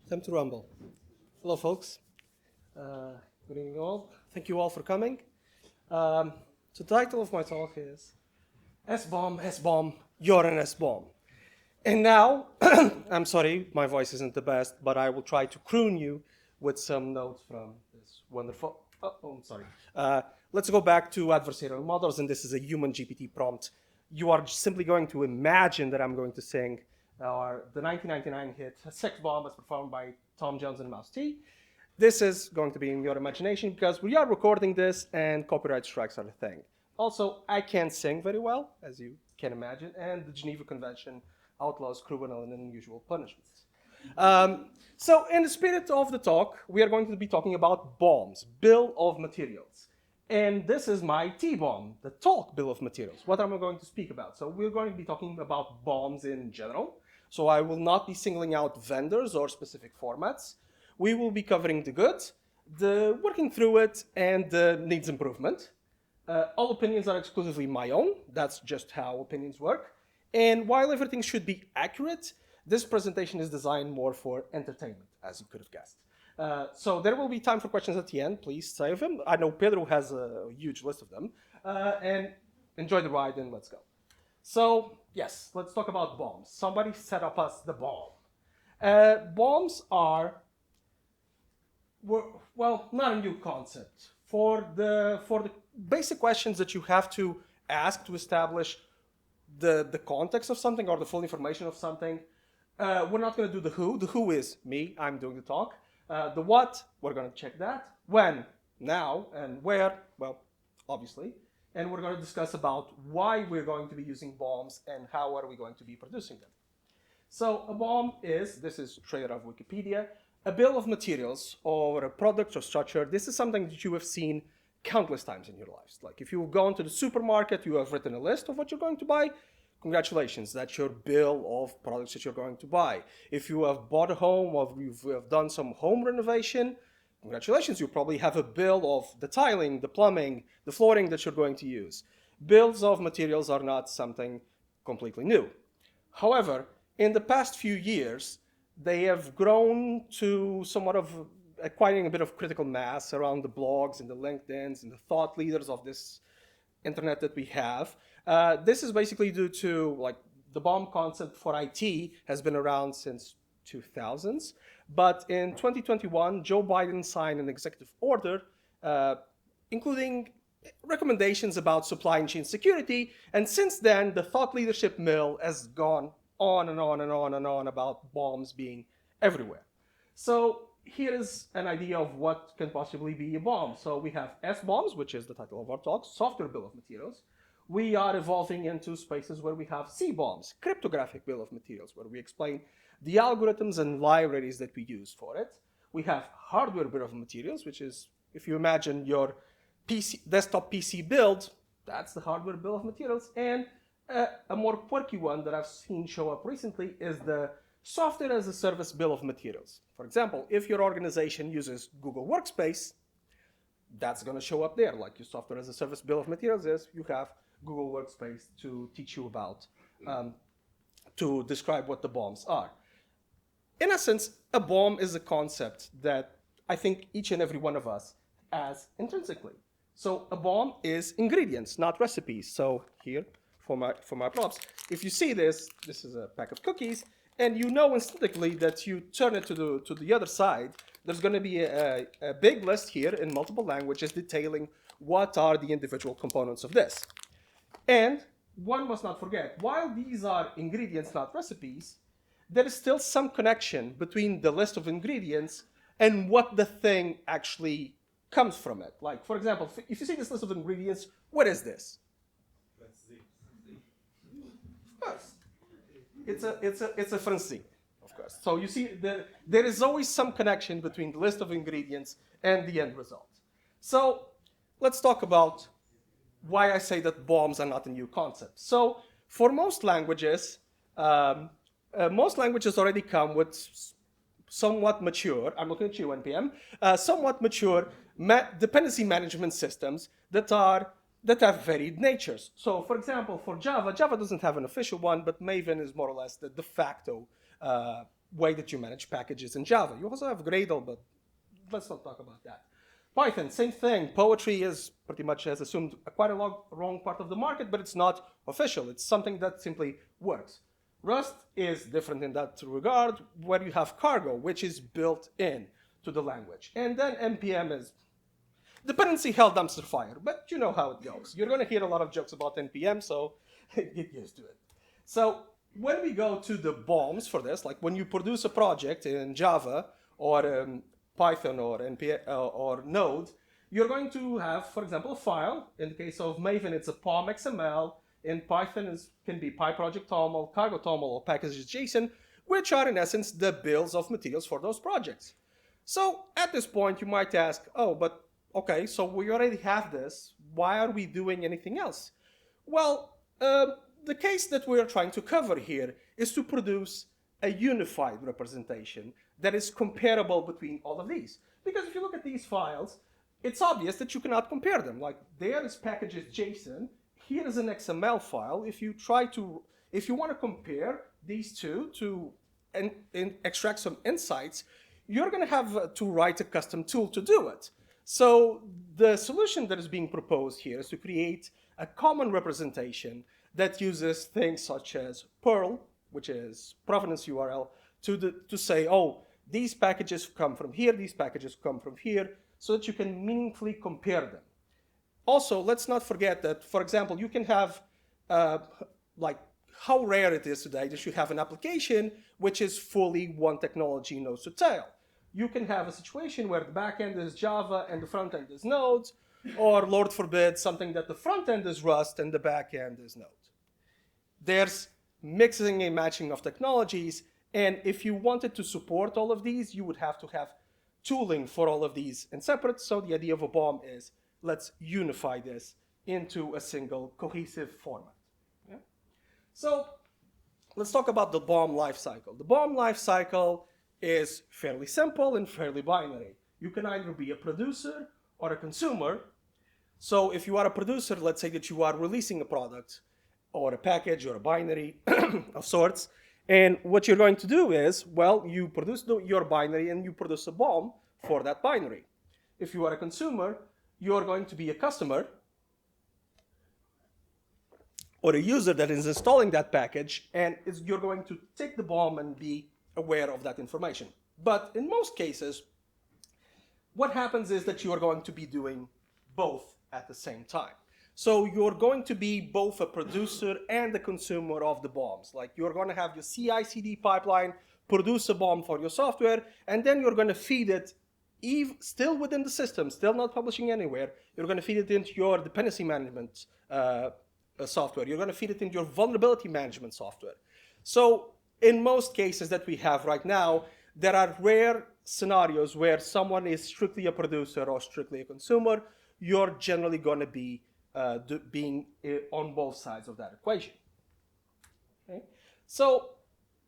Time to rumble. Hello, folks. Good evening, all. Thank you all for coming. So the title of my talk is SBOM, SBOM, you're an SBOM. And now, I'm sorry, my voice isn't the best, but I will try to croon you with some notes from this wonderful, I'm sorry. Let's go back to adversarial models, and this is a human GPT prompt. You are simply going to imagine that I'm going to sing the 1999 hit Sex Bomb as performed by Tom Jones and Mouse T. This is going to be in your imagination because we are recording this and copyright strikes are a thing. Also, I can't sing very well, as you can imagine, and the Geneva Convention outlaws criminal and unusual punishments. So in the spirit of the talk, we are going to be talking about BOMs, Bill of Materials. And this is my T-BOM, the talk Bill of Materials. What am I going to speak about? So we're going to be talking about BOMs in general. So I will not be singling out vendors or specific formats. We will be covering the good, the working through it, and the needs improvement. All opinions are exclusively my own. That's just how opinions work. And while everything should be accurate, this presentation is designed more for entertainment, as you could have guessed. So there will be time for questions at the end. Please save them. I know Pedro has a huge list of them. And enjoy the ride and let's go. So yes, let's talk about BOMs. Somebody set up us the BOM. BOMs are, well, not a new concept. For the basic questions that you have to ask to establish the context of something or the full information of something, we're not going to do the who. The who is me. I'm doing the talk. The what, we're going to check that. When, now, and where, well, obviously. And we're going to discuss about why we're going to be using BOMs and how are we going to be producing them. So a BOM is, this is straight out of Wikipedia, a bill of materials or a product or structure. This is something that you have seen countless times in your lives. Like if you've gone to the supermarket, you have written a list of what you're going to buy. Congratulations, that's your bill of products that you're going to buy. If you have bought a home or you have done some home renovation, congratulations, you probably have a bill of the tiling, the plumbing, the flooring that you're going to use. Bills of materials are not something completely new. However, in the past few years, they have grown to somewhat of acquiring a bit of critical mass around the blogs and the LinkedIns and the thought leaders of this internet that we have. This is basically due to like the BOM concept for IT has been around since 2000s. But in 2021, Joe Biden signed an executive order, including recommendations about supply chain security. And since then, the thought leadership mill has gone on and on and on and on about BOMs being everywhere. So here is an idea of what can possibly be a BOM. So we have SBOMs, which is the title of our talk, software bill of materials. We are evolving into spaces where we have CBOMs, cryptographic bill of materials, where we explain the algorithms and libraries that we use for it. We have hardware bill of materials, which is, if you imagine your desktop PC build, that's the hardware bill of materials. And a more quirky one that I've seen show up recently is the software as a service bill of materials. For example, if your organization uses Google Workspace, that's going to show up there. Like your software as a service bill of materials is you have Google Workspace to teach you about, to describe what the BOMs are. In essence, a BOM is a concept that I think each and every one of us has intrinsically. So a BOM is ingredients, not recipes. So here, for my props, if you see this is a pack of cookies, and you know instinctively that you turn it to the other side, there's going to be a big list here in multiple languages detailing what are the individual components of this. And one must not forget, while these are ingredients, not recipes, there is still some connection between the list of ingredients and what the thing actually comes from it. Like, for example, if you see this list of ingredients, what is this? Of course. It's a francine, of course. So you see, there is always some connection between the list of ingredients and the end result. So let's talk about why I say that BOMs are not a new concept. So for most languages already come with somewhat mature, I'm looking at you, NPM, somewhat mature dependency management systems that have varied natures. So for example, for Java doesn't have an official one, but Maven is more or less the de facto way that you manage packages in Java. You also have Gradle, but let's not talk about that. Python, same thing. Poetry is pretty much has assumed quite a wrong part of the market, but it's not official. It's something that simply works. Rust is different in that regard, where you have cargo, which is built in to the language. And then NPM is dependency hell dumpster fire, but you know how it goes. You're going to hear a lot of jokes about NPM, so get used to it. So when we go to the BOMs for this, like when you produce a project in Java or Python or or Node, you're going to have, for example, a file. In the case of Maven, it's a POM XML. In Python, it can be PyProject TOML, Cargo TOML, or packages JSON, which are in essence the bills of materials for those projects. So at this point, you might ask, oh, but okay, so we already have this. Why are we doing anything else? Well, the case that we are trying to cover here is to produce a unified representation that is comparable between all of these. Because if you look at these files, it's obvious that you cannot compare them. Like there is packages JSON, here is an XML file. If you want to compare these two and extract some insights, you're going to have to write a custom tool to do it. So the solution that is being proposed here is to create a common representation that uses things such as Perl, which is provenance URL, to say, oh, these packages come from here, these packages come from here, so that you can meaningfully compare them. Also, let's not forget that, for example, you can have, like, how rare it is today that you have an application which is fully one technology nose to tail. You can have a situation where the backend is Java and the front end is Node, or Lord forbid, something that the front end is Rust and the backend is Node. There's mixing and matching of technologies, and if you wanted to support all of these, you would have to have tooling for all of these in separate. So the idea of a BOM is, let's unify this into a single cohesive format. Yeah? So let's talk about the BOM lifecycle. The BOM lifecycle is fairly simple and fairly binary. You can either be a producer or a consumer. So if you are a producer, let's say that you are releasing a product or a package or a binary of sorts, and what you're going to do is, well, you produce your binary and you produce a BOM for that binary. If you are a consumer, you're going to be a customer or a user that is installing that package, and you're going to take the BOM and be aware of that information. But in most cases, what happens is that you are going to be doing both at the same time. So you're going to be both a producer and a consumer of the BOMs. Like you're going to have your CI/CD pipeline, produce a BOM for your software, and then you're going to feed it still within the system, still not publishing anywhere. You're going to feed it into your dependency management software. You're going to feed it into your vulnerability management software. So in most cases that we have right now, there are rare scenarios where someone is strictly a producer or strictly a consumer. You're generally going to be being on both sides of that equation. Okay? So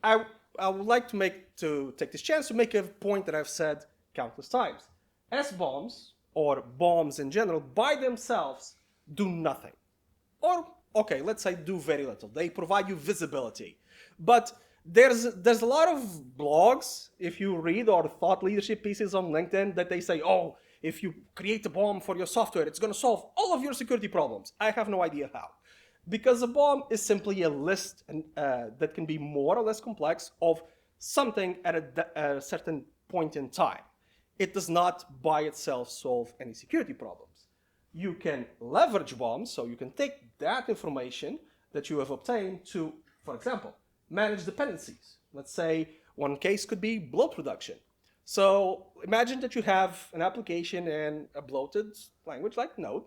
I would like to take this chance to make a point that I've said countless times. SBOMs, or BOMs in general, by themselves do nothing. Or, okay, let's say do very little. They provide you visibility. But there's a lot of blogs, if you read, or thought leadership pieces on LinkedIn that they say, oh, if you create a BOM for your software, it's going to solve all of your security problems. I have no idea how. Because a BOM is simply a list that can be more or less complex of something at a certain point in time. It does not by itself solve any security problems. You can leverage BOMs, so you can take that information that you have obtained to, for example, manage dependencies. Let's say one case could be bloat reduction. So imagine that you have an application in a bloated language like Node.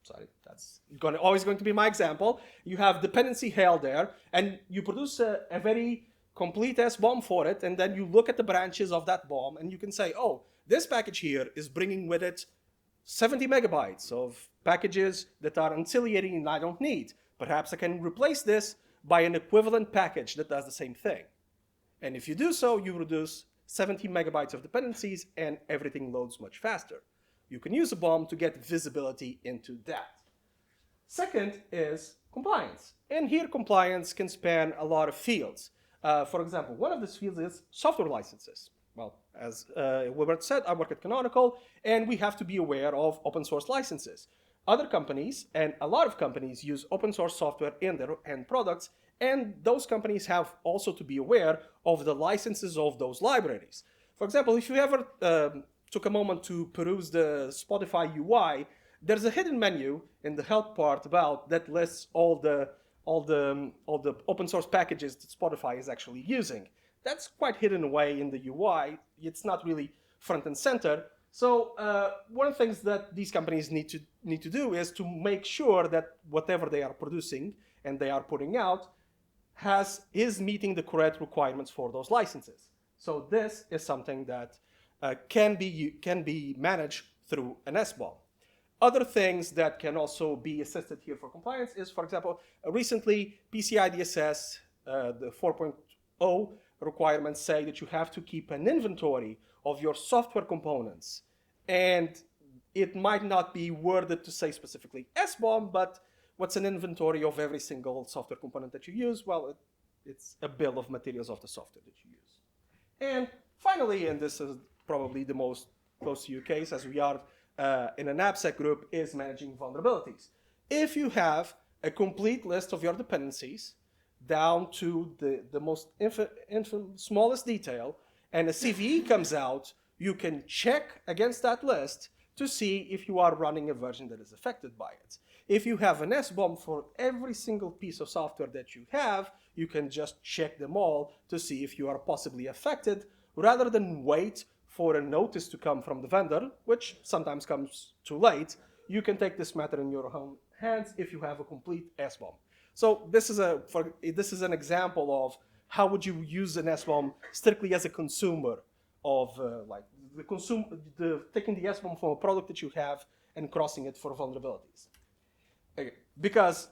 Sorry, that's always going to be my example. You have dependency hail there, and you produce a very complete SBOM for it, and then you look at the branches of that BOM, and you can say, oh, this package here is bringing with it 70 megabytes of packages that are ancillary and I don't need. Perhaps I can replace this by an equivalent package that does the same thing. And if you do so, you reduce 70 megabytes of dependencies and everything loads much faster. You can use a BOM to get visibility into that. Second is compliance. And here compliance can span a lot of fields. For example, one of these fields is software licenses. Well, as Wilbert said, I work at Canonical, and we have to be aware of open source licenses. Other companies, and a lot of companies, use open source software in their end products, and those companies have also to be aware of the licenses of those libraries. For example, if you ever took a moment to peruse the Spotify UI, there's a hidden menu in the help part about that lists all the open source packages that Spotify is actually using. That's quite hidden away in the UI. It's not really front and center. So one of the things that these companies need to do is to make sure that whatever they are producing and they are putting out is meeting the correct requirements for those licenses. So this is something that can be managed through an SBOM. Other things that can also be assisted here for compliance is, for example, recently PCI DSS, the 4.0 requirements say that you have to keep an inventory of your software components. And it might not be worded to say specifically SBOM, but what's an inventory of every single software component that you use? Well, it's a bill of materials of the software that you use. And finally, and this is probably the most close to your case, as we are in an AppSec group, is managing vulnerabilities. If you have a complete list of your dependencies down to the most smallest detail, and a CVE comes out, you can check against that list to see if you are running a version that is affected by it. If you have an SBOM for every single piece of software that you have, you can just check them all to see if you are possibly affected, rather than wait for a notice to come from the vendor, which sometimes comes too late. You can take this matter in your own hands if you have a complete SBOM. So this is an example of how would you use an SBOM strictly as a consumer of taking the SBOM from a product that you have and crossing it for vulnerabilities. Okay. Because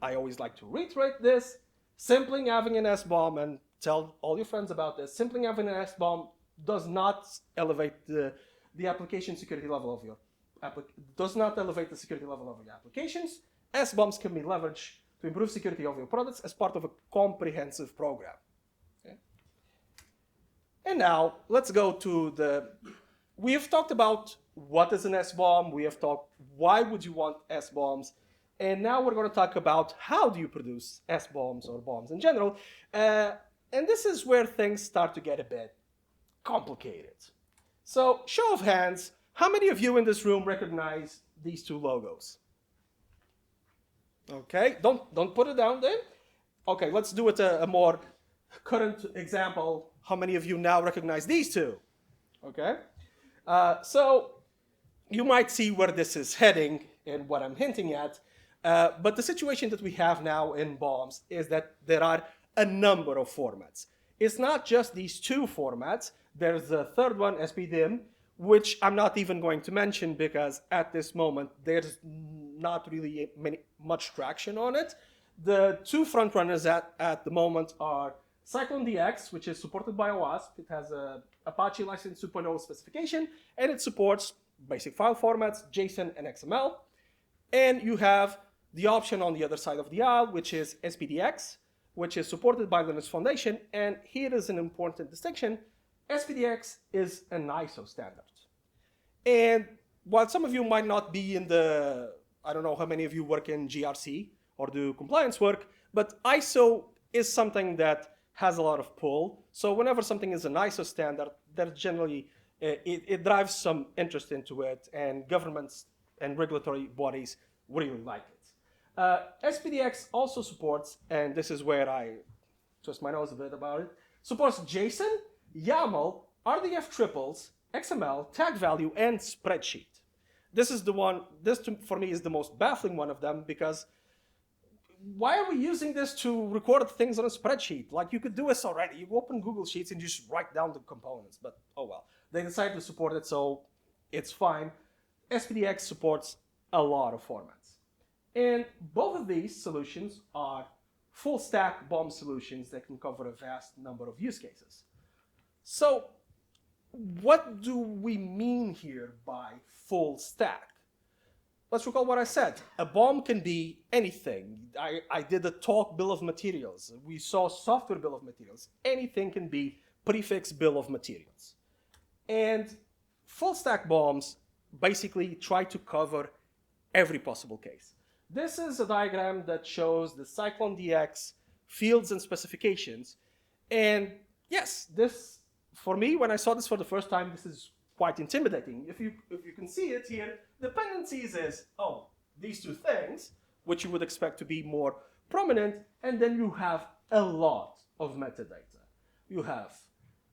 I always like to reiterate this, simply having an SBOM, and tell all your friends about this, simply having an SBOM does not elevate the application security level of your applications. SBOMs can be leveraged to improve security of your products as part of a comprehensive program. Okay? And now let's go to we have talked about what is an SBOM, we have talked why would you want SBOMs, and now we're going to talk about how do you produce SBOMs or BOMs in general. And this is where things start to get a bit complicated. So, show of hands, how many of you in this room recognize these two logos? Okay, don't put it down there. Okay, let's do it a more current example. How many of you now recognize these two? Okay, so you might see where this is heading and what I'm hinting at. But the situation that we have now in BOMs is that there are a number of formats. It's not just these two formats. There's a third one, SBDIM, which I'm not even going to mention because at this moment there's not really much traction on it. The two front runners at the moment are CycloneDX, which is supported by OWASP. It has a Apache license 2.0 specification, and it supports basic file formats, JSON and XML. And you have the option on the other side of the aisle, which is SBDX, which is supported by Linux Foundation. And here is an important distinction. SBDX is an ISO standard. And while some of you might not be in I don't know how many of you work in GRC or do compliance work, but ISO is something that has a lot of pull. So whenever something is an ISO standard, there's generally, it drives some interest into it, and governments and regulatory bodies really like it. SBDX also supports, and this is where I twist my nose a bit about it, supports JSON, YAML, RDF triples, XML, tag value, and spreadsheet. This is the one, for me is the most baffling one of them, because why are we using this to record things on a spreadsheet? Like, you could do this already. You open Google Sheets and you just write down the components, but oh well. They decided to support it, so it's fine. SBDX supports a lot of formats. And both of these solutions are full stack BOM solutions that can cover a vast number of use cases. So what do we mean here by full stack? let's recall what I said. A BOM can be anything. I did a talk bill of materials. We saw software bill of materials. Anything can be prefix bill of materials. And full stack BOMs basically try to cover every possible case. This is a diagram that shows the CycloneDX fields and specifications. And yes, this, for me, when I saw this for the first time, this is quite intimidating. If you can see it here, dependencies is, oh, these two things, which you would expect to be more prominent, and then you have a lot of metadata. You have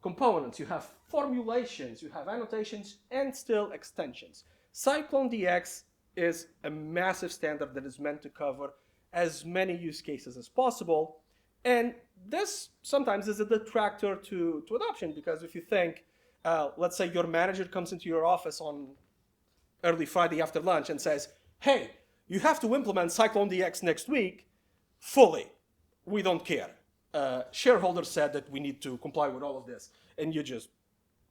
components, you have formulations, you have annotations, and still extensions. CycloneDX is a massive standard that is meant to cover as many use cases as possible, and this sometimes is a detractor to adoption, because if you think, let's say your manager comes into your office on early Friday after lunch and says, hey, you have to implement CycloneDX next week fully. We don't care. Shareholders said that we need to comply with all of this. And you just,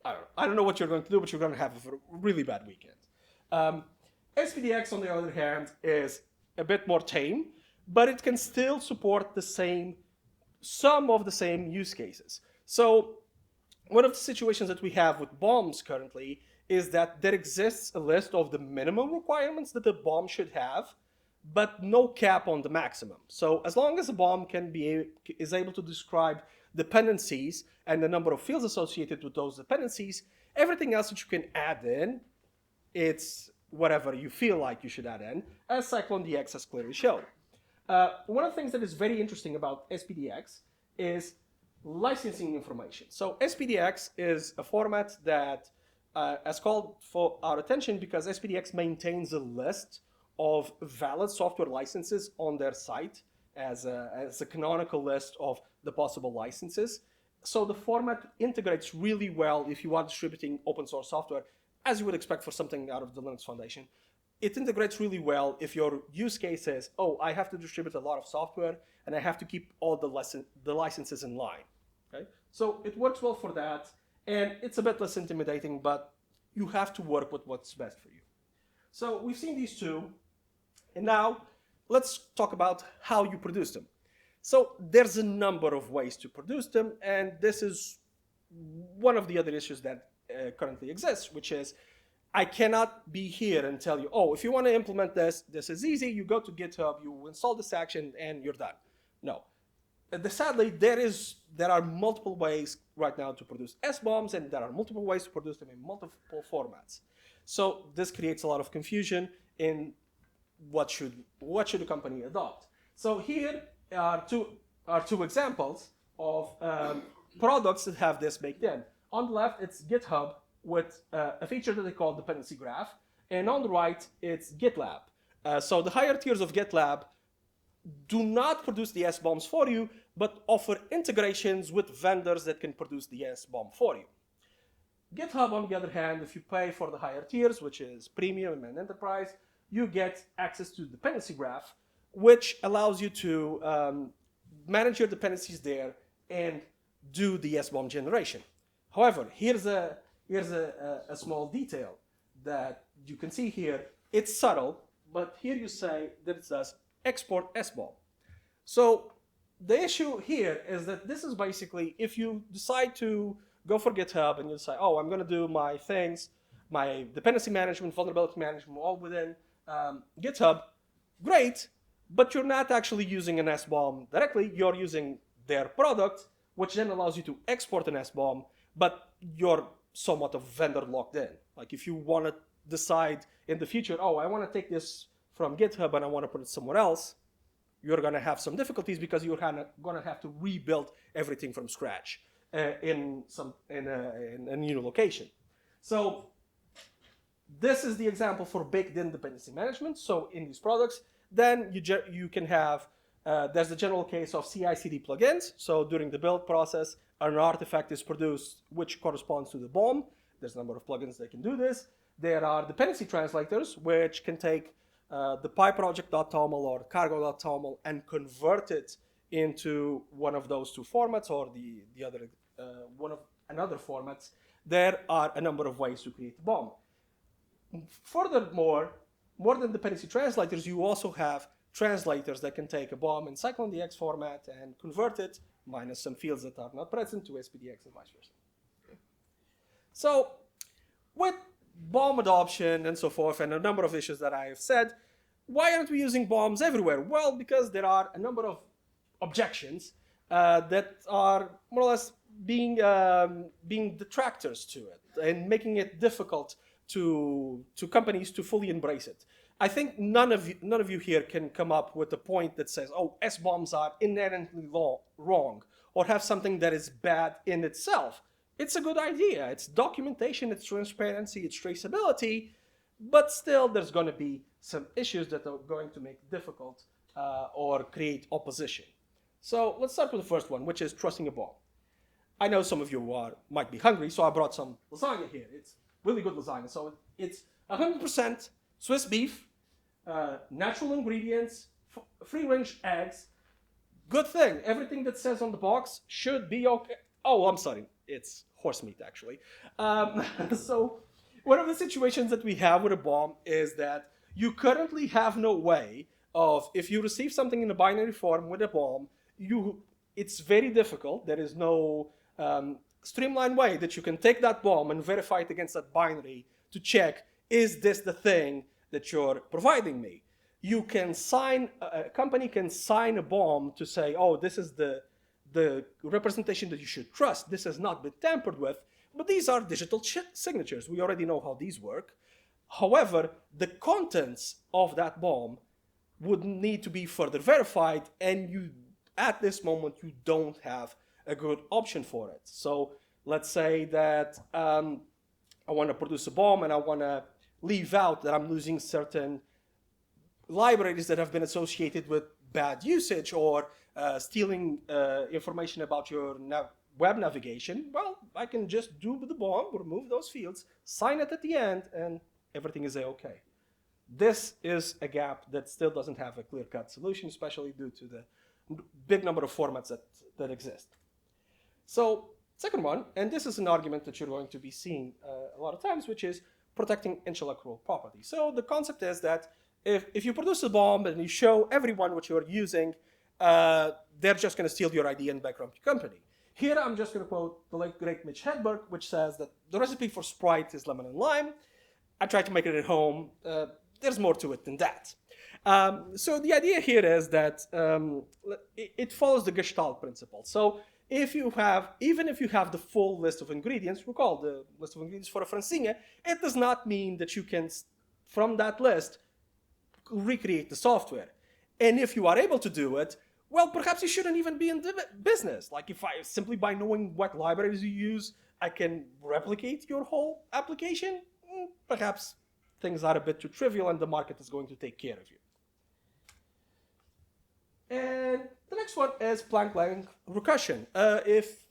I don't know what you're going to do, but you're going to have a really bad weekend. SPDX, on the other hand, is a bit more tame, but it can still support some of the same use cases. So one of the situations that we have with BOMs currently is that there exists a list of the minimum requirements that the BOM should have, but no cap on the maximum. So as long as a BOM is able to describe dependencies and the number of fields associated with those dependencies, everything else that you can add in, it's whatever you feel like you should add in, as CycloneDX has clearly shown. One of the things that is very interesting about SPDX is licensing information. So SPDX is a format that has called for our attention because SPDX maintains a list of valid software licenses on their site as a canonical list of the possible licenses. So the format integrates really well if you are distributing open source software, as you would expect for something out of the Linux Foundation. It integrates really well if your use case is, oh, I have to distribute a lot of software and I have to keep all the licenses in line. Okay? So it works well for that, and it's a bit less intimidating, but you have to work with what's best for you. So we've seen these two, and now let's talk about how you produce them. So there's a number of ways to produce them, and this is one of the other issues that currently exists, which is I cannot be here and tell you, oh, if you want to implement this, this is easy. You go to GitHub, you install this action, and you're done. No. Sadly, there are multiple ways right now to produce SBOMs, and there are multiple ways to produce them in multiple formats. So this creates a lot of confusion in what should a company adopt. So here are two examples of products that have this baked in. On the left, it's GitHub with a feature that they call dependency graph, and on the right, it's GitLab. So the higher tiers of GitLab do not produce the SBOMs for you, but offer integrations with vendors that can produce the SBOM for you. GitHub, on the other hand, if you pay for the higher tiers, which is Premium and Enterprise, you get access to dependency graph, which allows you to manage your dependencies there and do the SBOM generation. However, here's a small detail that you can see here. It's subtle, but here you say that it says export SBOM. So the issue here is that this is basically, if you decide to go for GitHub and you say, oh, I'm going to do my things, my dependency management, vulnerability management, all within GitHub, great, but you're not actually using an SBOM directly. You're using their product, which then allows you to export an SBOM, but you're somewhat of vendor locked in. Like if you want to decide in the future, oh, I want to take this from GitHub and I want to put it somewhere else, you're going to have some difficulties because you're going to have to rebuild everything from scratch in a new location. So this is the example for baked-in dependency management. So in these products, then you can have, there's the general case of CI/CD plugins. So during the build process, an artifact is produced which corresponds to the BOM. There's a number of plugins that can do this. There are dependency translators, which can take the PyProject.toml or Cargo.toml and convert it into one of those two formats or the other another formats. There are a number of ways to create a BOM. Furthermore, more than dependency translators, you also have translators that can take a BOM in CycloneDX format and convert it, minus some fields that are not present, to SPDX and vice versa. Okay. So with BOM adoption and so forth, and a number of issues that I have said, why aren't we using BOMs everywhere? Well, because there are a number of objections that are more or less being detractors to it and making it difficult to companies to fully embrace it. I think none of you here can come up with a point that says, oh, SBOMs are inherently wrong or have something that is bad in itself. It's a good idea. It's documentation, it's transparency, it's traceability, but still there's going to be some issues that are going to make it difficult or create opposition. So let's start with the first one, which is trusting a BOM. I know some of you might be hungry, so I brought some lasagna here. It's really good lasagna. So it's 100% Swiss beef, natural ingredients, free-range eggs. Good thing. Everything that says on the box should be okay. Oh, I'm sorry. It's horse meat, actually. So one of the situations that we have with a BOM is that you currently have no way of, if you receive something in a binary form with a BOM, it's very difficult. There is no streamlined way that you can take that BOM and verify it against that binary to check, is this the thing that you're providing me? You can sign, a company can sign a BOM to say, oh, this is the representation that you should trust. This has not been tampered with, but these are digital signatures. We already know how these work. However, the contents of that BOM would need to be further verified, and at this moment, you don't have a good option for it. So let's say that I want to produce a BOM and I want to leave out that I'm losing certain libraries that have been associated with bad usage or stealing information about your web navigation. Well, I can just do the BOM, remove those fields, sign it at the end, and everything is okay. This is a gap that still doesn't have a clear-cut solution, especially due to the big number of formats that exist. So, second one, and this is an argument that you're going to be seeing a lot of times, which is protecting intellectual property. So the concept is that if you produce a BOM and you show everyone what you're using, they're just going to steal your idea and bankrupt your company. Here I'm just going to quote the late great Mitch Hedberg, which says that the recipe for Sprite is lemon and lime. I tried to make it at home. There's more to it than that. So the idea here is that it follows the Gestalt principle. So even if you have the full list of ingredients, recall the list of ingredients for a Francine, it does not mean that you can, from that list, recreate the software. And if you are able to do it, well, perhaps you shouldn't even be in the business. Like if simply by knowing what libraries you use, I can replicate your whole application, perhaps things are a bit too trivial and the market is going to take care of you. And the next one is Planck length recursion.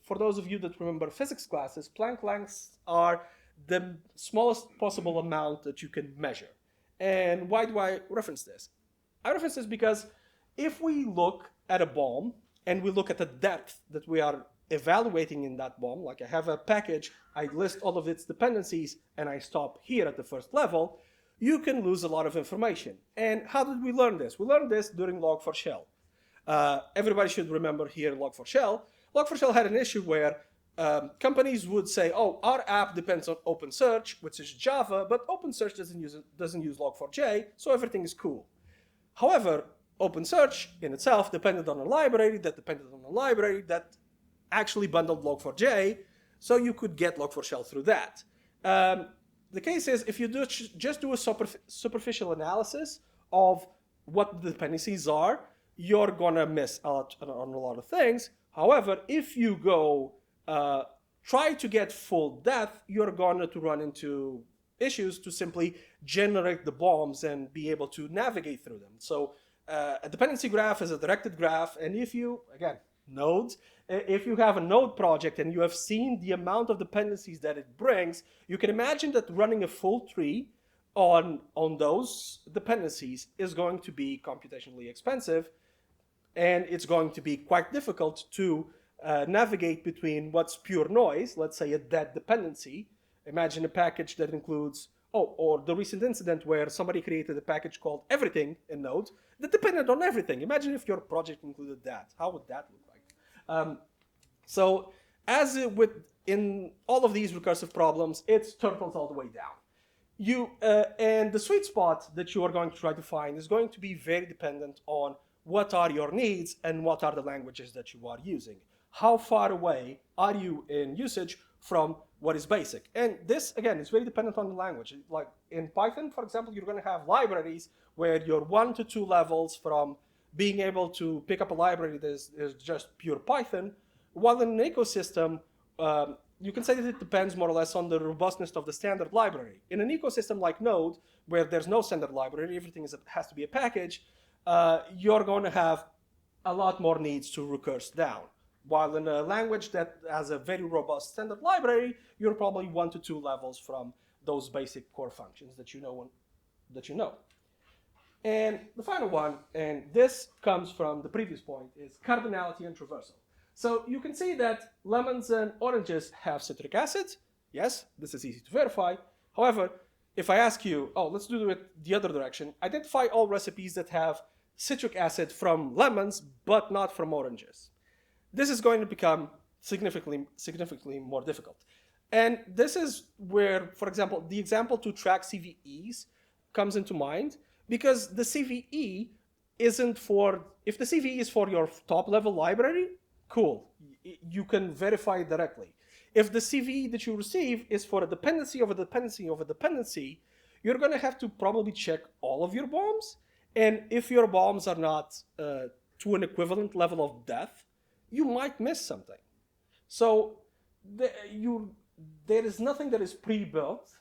For those of you that remember physics classes, Planck lengths are the smallest possible amount that you can measure. And why do I reference this? I reference this because if we look at a BOM and we look at the depth that we are evaluating in that BOM, like I have a package, I list all of its dependencies, and I stop here at the first level, you can lose a lot of information. And how did we learn this? We learned this during Log4Shell. Everybody should remember here Log4Shell. Log4Shell had an issue where companies would say, oh, our app depends on OpenSearch, which is Java, but OpenSearch doesn't use Log4j, so everything is cool. However, OpenSearch in itself depended on a library that actually bundled Log4j, so you could get Log4Shell through that. The case is, if you just do a superficial analysis of what the dependencies are, you're gonna miss out on a lot of things. However, if you go try to get full depth, you're going to run into issues to simply generate the BOMs and be able to navigate through them. So a dependency graph is a directed graph, and if you, again, nodes, if you have a node project and you have seen the amount of dependencies that it brings, you can imagine that running a full tree on those dependencies is going to be computationally expensive, and it's going to be quite difficult to navigate between what's pure noise, let's say a dead dependency. Imagine a package that includes oh, or the recent incident where somebody created a package called everything in Node that depended on everything. Imagine if your project included that. How would that look like? So as with in all of these recursive problems, it's turtles all the way down. And the sweet spot that you are going to try to find is going to be very dependent on what are your needs and what are the languages that you are using. How far away are you in usage from what is basic? And this, again, is very dependent on the language. Like in Python, for example, you're going to have libraries where you're 1 to 2 levels from being able to pick up a library that is just pure Python, while in an ecosystem, you can say that it depends more or less on the robustness of the standard library. In an ecosystem like Node, where there's no standard library, everything has to be a package, you're going to have a lot more needs to recurse down. While in a language that has a very robust standard library, you're probably 1 to 2 levels from those basic core functions that you know. And the final one, and this comes from the previous point, is cardinality and traversal. So you can see that lemons and oranges have citric acid. Yes, this is easy to verify. However, if I ask you, oh, let's do it the other direction, identify all recipes that have citric acid from lemons, but not from oranges. This is going to become significantly more difficult. And this is where, for example, the example to track CVEs comes into mind, because the CVE isn't for, if the CVE is for your top level library, cool, you can verify it directly. If the CVE that you receive is for a dependency of a dependency of a dependency, you're going to have to probably check all of your BOMs. And if your BOMs are not to an equivalent level of depth, you might miss something. So there is nothing that is pre-built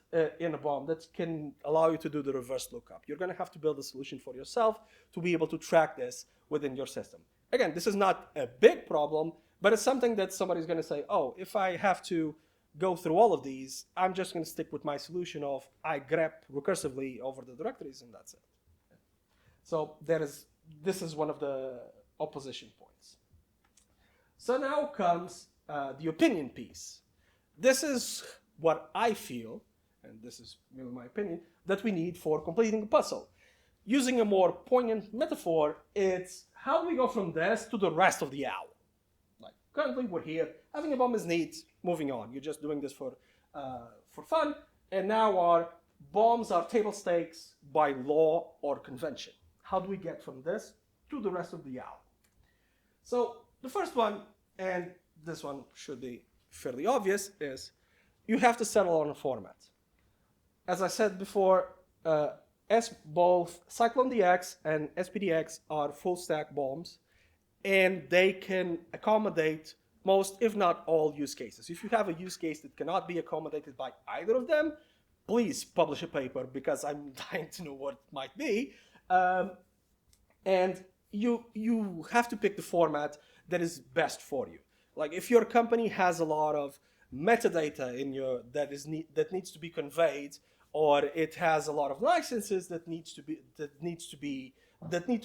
in a BOM that can allow you to do the reverse lookup. You're going to have to build a solution for yourself to be able to track this within your system. Again, this is not a big problem, but it's something that somebody's going to say, oh, if I have to go through all of these, I'm just going to stick with my solution of I grep recursively over the directories and that's it. So this is one of the opposition points. So now comes the opinion piece. This is what I feel, and this is really my opinion, that we need for completing the puzzle. Using a more poignant metaphor, it's how do we go from this to the rest of the owl? Like currently we're here, having a BOM is neat, moving on. You're just doing this for fun, and now our BOMs are table stakes by law or convention. How do we get from this to the rest of the owl? So the first one, and this one should be fairly obvious, is you have to settle on a format. As I said before, both CycloneDX and SPDX are full stack BOMs, and they can accommodate most, if not all, use cases. If you have a use case that cannot be accommodated by either of them, please publish a paper, because I'm dying to know what it might be. And you have to pick the format that is best for you. Like if your company has a lot of metadata in that needs to be conveyed, or it has a lot of licenses that need to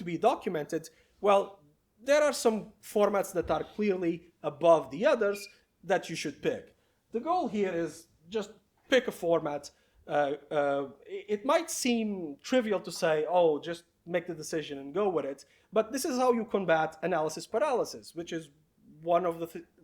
be documented, well, there are some formats that are clearly above the others that you should pick. The goal here is just pick a format. It might seem trivial to say, oh, just make the decision and go with it, but this is how you combat analysis paralysis, which is one of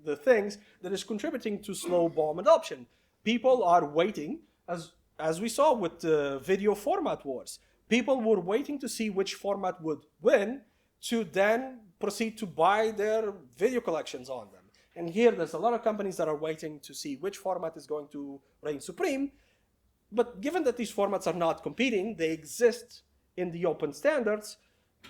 the things that is contributing to slow BOM adoption. People are waiting, as we saw with the video format wars. People were waiting to see which format would win to then proceed to buy their video collections on them. And here there's a lot of companies that are waiting to see which format is going to reign supreme. But given that these formats are not competing, they exist in the open standards,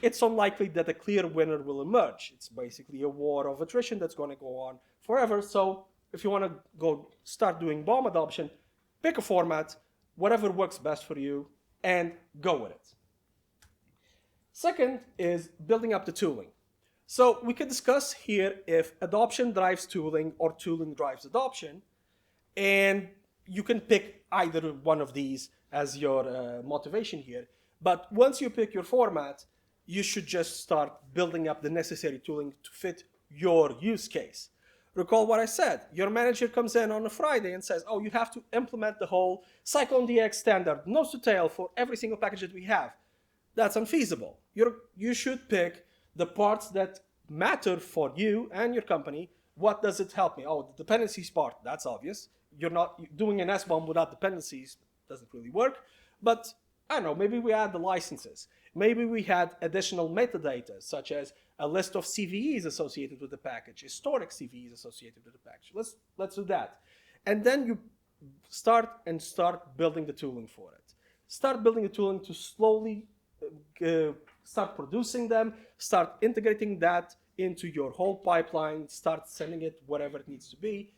it's unlikely that a clear winner will emerge. It's basically a war of attrition that's going to go on forever. So if you want to go start doing BOM adoption, pick a format, whatever works best for you, and go with it. Second is building up the tooling. So we could discuss here if adoption drives tooling or tooling drives adoption, and you can pick either one of these as your motivation here. But once you pick your format, you should just start building up the necessary tooling to fit your use case. Recall what I said. Your manager comes in on a Friday and says, oh, you have to implement the whole CycloneDX standard, nose to tail, for every single package that we have. That's unfeasible. You should pick the parts that matter for you and your company. What does it help me? Oh, the dependencies part, that's obvious. You're not doing an SBOM without dependencies, doesn't really work. But I don't know, maybe we add the licenses. Maybe we had additional metadata, such as a list of CVEs associated with the package, historic CVEs associated with the package. Let's do that. And then you start building the tooling for it. Start building the tooling to slowly start producing them, start integrating that into your whole pipeline, start sending it wherever it needs to be.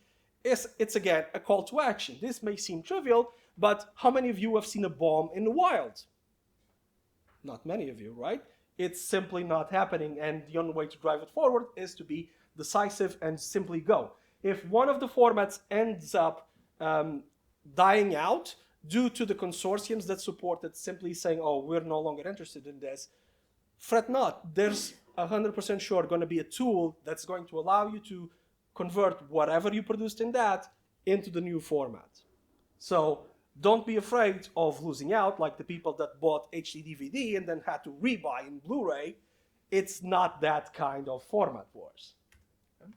It's again a call to action. This may seem trivial, but how many of you have seen a bomb in the wild? Not many of you, right? It's simply not happening, and the only way to drive it forward is to be decisive and simply go. If one of the formats ends up dying out due to the consortiums that support it simply saying, oh, we're no longer interested in this, fret not. There's 100% sure going to be a tool that's going to allow you to convert whatever you produced in that into the new format. So don't be afraid of losing out, like the people that bought HD DVD and then had to rebuy in Blu-ray. It's not that kind of format wars. Okay.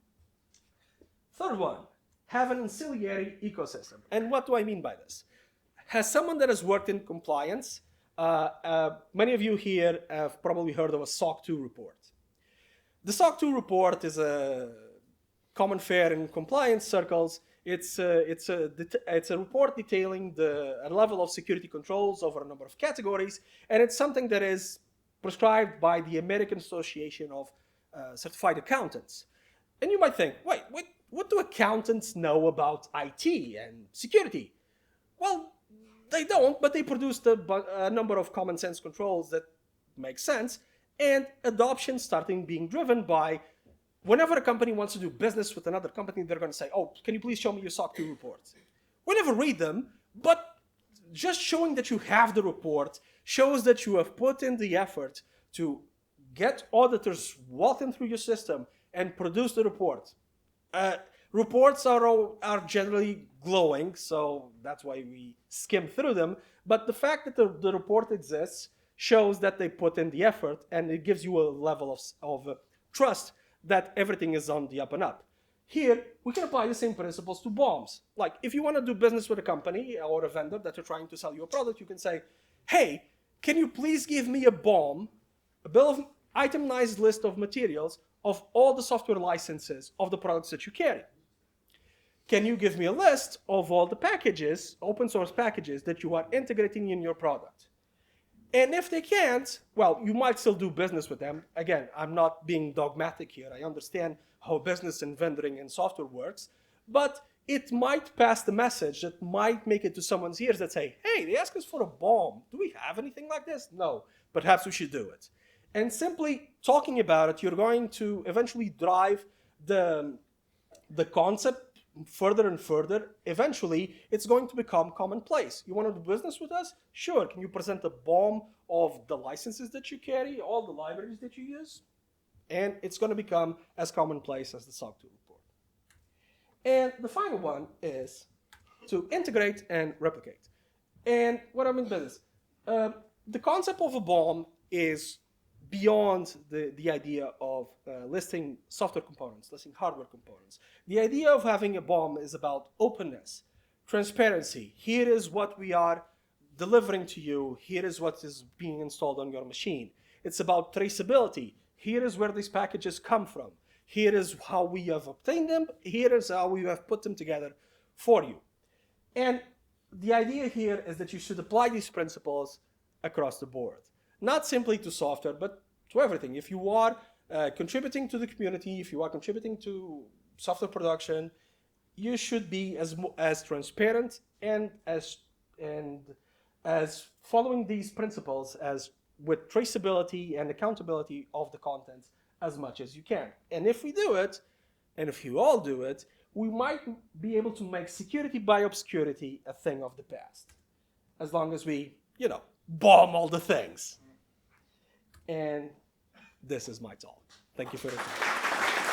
Third one, have an ancillary ecosystem. And what do I mean by this? As someone that has worked in compliance, many of you here have probably heard of a SOC 2 report. The SOC 2 report is a common fare in compliance circles. It's a report detailing a level of security controls over a number of categories, and it's something that is prescribed by the American Association of Certified Accountants. And you might think, wait, what do accountants know about IT and security? Well, they don't, but they produced a number of common sense controls that make sense, and adoption starting being driven by whenever a company wants to do business with another company, they're going to say, oh, can you please show me your SOC 2 reports? We never read them, but just showing that you have the report shows that you have put in the effort to get auditors walking through your system and produce the report. Reports are generally glowing, so that's why we skim through them. But the fact that the report exists shows that they put in the effort, and it gives you a level of trust that everything is on the up and up. Here, we can apply the same principles to BOMs. Like, if you want to do business with a company or a vendor that are trying to sell you a product, you can say, hey, can you please give me a BOM, a bill of itemized list of materials of all the software licenses of the products that you carry? Can you give me a list of all the packages, open source packages, that you are integrating in your product? And if they can't, well, you might still do business with them. Again, I'm not being dogmatic here. I understand how business and vendoring and software works, but it might pass the message that might make it to someone's ears that say, hey, they asked us for a BOM. Do we have anything like this? No, perhaps we should do it. And simply talking about it, you're going to eventually drive the concept further and further. Eventually, it's going to become commonplace. You want to do business with us? Sure. Can you present a BOM of the licenses that you carry, all the libraries that you use? And it's going to become as commonplace as the SOC 2 report. And the final one is to integrate and replicate. And what I mean by this, the concept of a BOM is beyond the idea of listing software components, listing hardware components. The idea of having a BOM is about openness, transparency. Here is what we are delivering to you. Here is what is being installed on your machine. It's about traceability. Here is where these packages come from. Here is how we have obtained them. Here is how we have put them together for you. And the idea here is that you should apply these principles across the board. Not simply to software, but to everything. If you are contributing to the community, if you are contributing to software production, you should be as transparent and as following these principles as with traceability and accountability of the content as much as you can. And if we do it, and if you all do it, we might be able to make security by obscurity a thing of the past. As long as we, BOM all the things. And this is my talk. Thank you for your time.